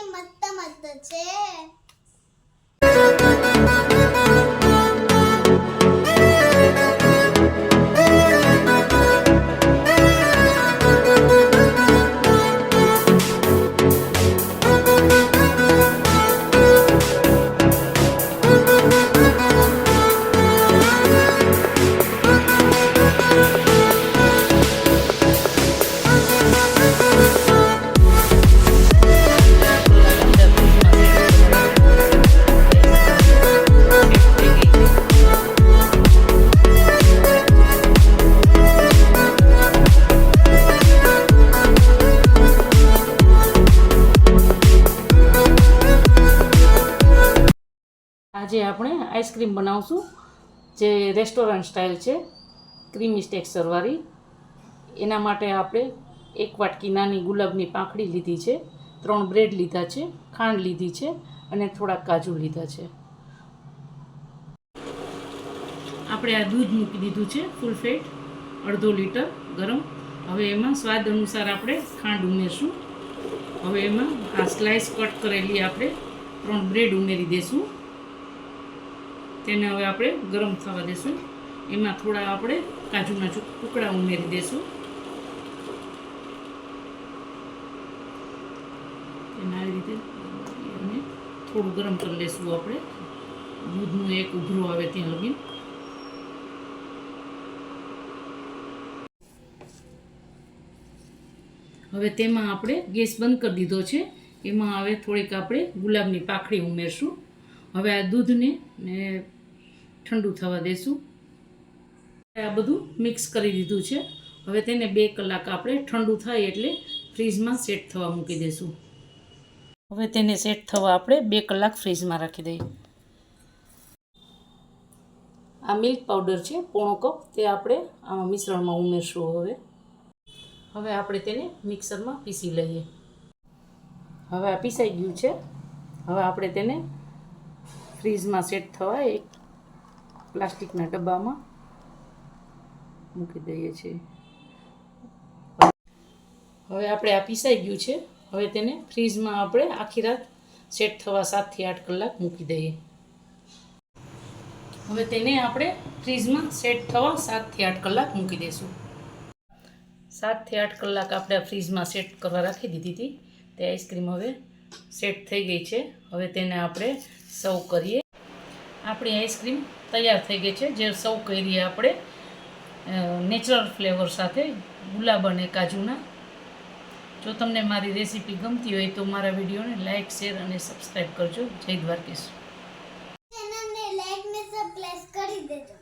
मस्त मस्त छे। આજે આપણે આઈસ્ક્રીમ બનાવશું જે રેસ્ટોરન્ટ સ્ટાઇલ છે, ક્રીમી ટેક્સચરવાળી. એના માટે આપણે 1 વાટકી નાની ગુલાબની પાંખડી લીધી છે, 3 બ્રેડ લીધા છે, ખાંડ લીધી છે અને થોડા કાજુ લીધા છે. આપણે આ દૂધ મૂકી દીધું છે ફૂલ ફેટ 1/2 લીટર ગરમ. હવે એમાં સ્વાદ અનુસાર આપણે ખાંડ ઉમેરશું. હવે એમાં આ સ્લાઇસ કટ કરેલી આપણે 3 બ્રેડ ઉમેરી દઈશું. તેને હવે આપણે ગરમ થવા દઈશું. એમાં થોડા આપણે કાજુના ટુકડા ઉમેરી દઈશું. એને આવી રીતે એને થોડું ગરમ કરી લઈશું આપણે, દૂધનું એક ઉભરો આવે ત્યાં લગી. હવે તેમાં આપણે ગેસ બંધ કરી દીધો છે. એમાં હવે થોડીક આપણે ગુલાબની પાંખડી ઉમેરશું. હવે આ દૂધને ને ઠંડુ થવા દઈશું. આ બધું મિક્સ કરી દીધું છે. હવે તેને 2 કલાક આપણે ઠંડુ થાય એટલે ફ્રીજમાં સેટ થવા મૂકી દઈશું. હવે તેને સેટ થવા આપણે 2 કલાક ફ્રીજમાં રાખી દઈએ. આ મિલ્ક પાવડર છે 1/4 કપ, તે આપણે આમાં મિશ્રણમાં ઉમેરશું. હવે આપણે તેને મિક્સરમાં પીસી લઈએ. હવે આ પીસાઈ ગયું છે. હવે આપણે તેને ફ્રીજમાં સેટ થવા એક પ્લાસ્ટિકના ડબ્બામાં મૂકી દઈએ છીએ. હવે આપણે આ પીસાઈ ગયું છે. હવે તેને ફ્રીજમાં આપણે આખી રાત સેટ થવા 7 થી 8 કલાક મૂકી દઈએ. હવે તેને આપણે ફ્રીજમાં સેટ થવા 7 થી 8 કલાક મૂકી દઈશું. 7 થી 8 કલાક આપણે ફ્રીજમાં સેટ કરવા રાખી દીધી હતી. તે આઈસ્ક્રીમ હવે સેટ થઈ ગઈ છે. હવે તેને આપણે સર્વ કરીએ. આપણી આઈસ્ક્રીમ તૈયાર થઈ ગઈ છે. જે સર્વ કરીએ આપણે નેચરલ ફ્લેવર સાથે ગુલાબ અને કાજુના. જો તમને મારી રેસીપી ગમતી હોય તો મારા વિડીયોને લાઇક, શેર અને સબસ્ક્રાઈબ કરજો. જય દ્વારકેશ. ચેનલને લાઈક ને સબસ્ક્રાઇબ કરી દેજો.